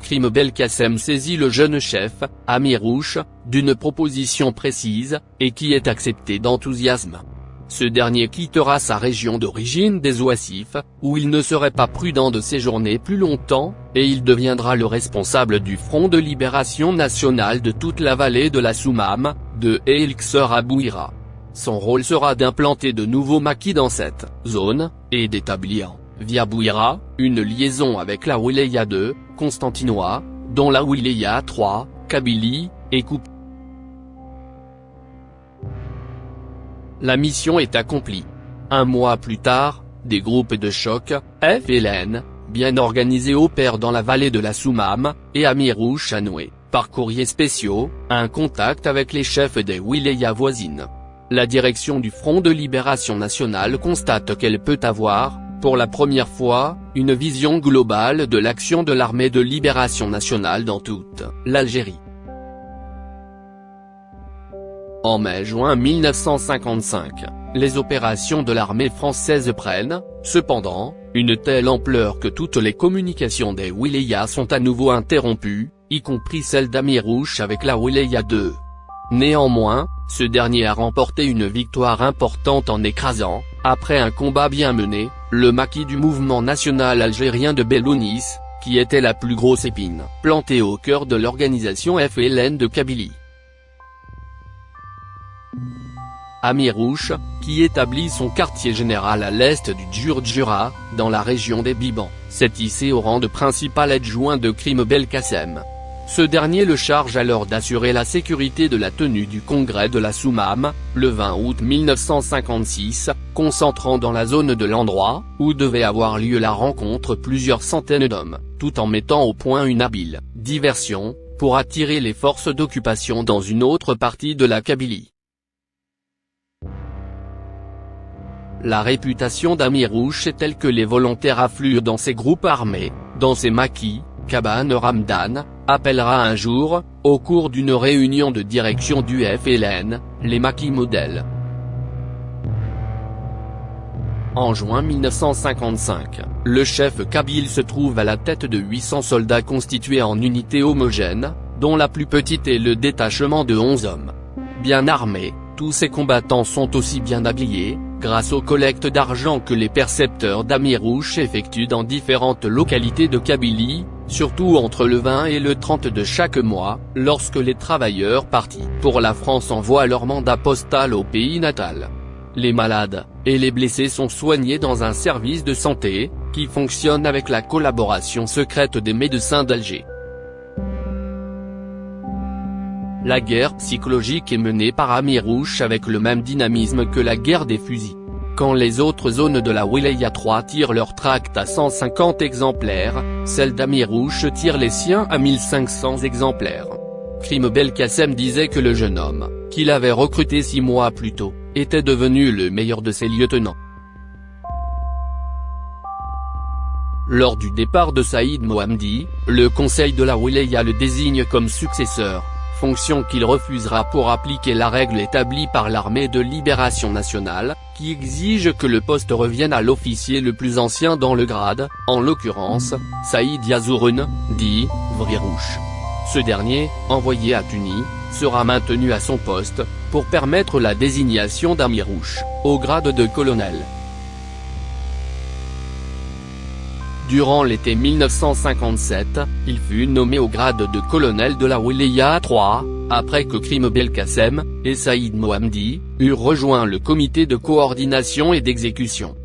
Crime Belkacem saisit le jeune chef, Amirouche, d'une proposition précise, et qui est acceptée d'enthousiasme. Ce dernier quittera sa région d'origine des Oisifs, où il ne serait pas prudent de séjourner plus longtemps, et il deviendra le responsable du Front de Libération Nationale de toute la vallée de la Soumam, de Elixir à Bouira. Son rôle sera d'implanter de nouveaux maquis dans cette zone, et d'établir, via Bouira, une liaison avec la Wilaya 2, Constantinois, dont la Wilaya 3, Kabylie, est coupée. La mission est accomplie. Un mois plus tard, des groupes de choc, FLN, bien organisés opèrent dans la vallée de la Soumam, et Amirouche a noué, par courriers spéciaux, un contact avec les chefs des wilayas voisines. La direction du Front de Libération Nationale constate qu'elle peut avoir, pour la première fois, une vision globale de l'action de l'armée de libération nationale dans toute l'Algérie. En mai-juin 1955, les opérations de l'armée française prennent, cependant, une telle ampleur que toutes les communications des wilayas sont à nouveau interrompues, y compris celle d'Amirouche avec la Wilaya 2. Néanmoins, ce dernier a remporté une victoire importante en écrasant, après un combat bien mené, le maquis du mouvement national algérien de Bellounis, qui était la plus grosse épine plantée au cœur de l'organisation FLN de Kabylie. Amirouche, qui établit son quartier général à l'est du Djurdjura, dans la région des Bibans, s'est hissé au rang de principal adjoint de Crime Belkacem. Ce dernier le charge alors d'assurer la sécurité de la tenue du congrès de la Soumam, le 20 août 1956, concentrant dans la zone de l'endroit, où devait avoir lieu la rencontre plusieurs centaines d'hommes, tout en mettant au point une habile diversion, pour attirer les forces d'occupation dans une autre partie de la Kabylie. La réputation d'Amirouche est telle que les volontaires affluent dans ces groupes armés, dans ces maquis, qu'Aban Ramdan appellera un jour, au cours d'une réunion de direction du FLN, les maquis modèles. En juin 1955, le chef kabyle se trouve à la tête de 800 soldats constitués en unités homogènes, dont la plus petite est le détachement de 11 hommes. Bien armés, tous ces combattants sont aussi bien habillés, grâce aux collectes d'argent que les percepteurs d'Amirouche effectuent dans différentes localités de Kabylie, surtout entre le 20 et le 30 de chaque mois, lorsque les travailleurs partis pour la France envoient leur mandat postal au pays natal. Les malades et les blessés sont soignés dans un service de santé, qui fonctionne avec la collaboration secrète des médecins d'Alger. La guerre psychologique est menée par Amirouche avec le même dynamisme que la guerre des fusils. Quand les autres zones de la Wilaya 3 tirent leurs tracts à 150 exemplaires, celle d'Amirouche tire les siens à 1500 exemplaires. Crime Belkacem disait que le jeune homme, qu'il avait recruté 6 mois plus tôt, était devenu le meilleur de ses lieutenants. Lors du départ de Saïd Mohamdi, le conseil de la Wilaya le désigne comme successeur, fonction qu'il refusera pour appliquer la règle établie par l'armée de libération nationale, qui exige que le poste revienne à l'officier le plus ancien dans le grade, en l'occurrence, Saïd Yazouroun, dit Vrirouche. Ce dernier, envoyé à Tunis, sera maintenu à son poste, pour permettre la désignation d'Amirouche, au grade de colonel. Durant l'été 1957, il fut nommé au grade de colonel de la Wilaya 3, après que Crime Belkacem et Saïd Mohamdi eurent rejoint le comité de coordination et d'exécution.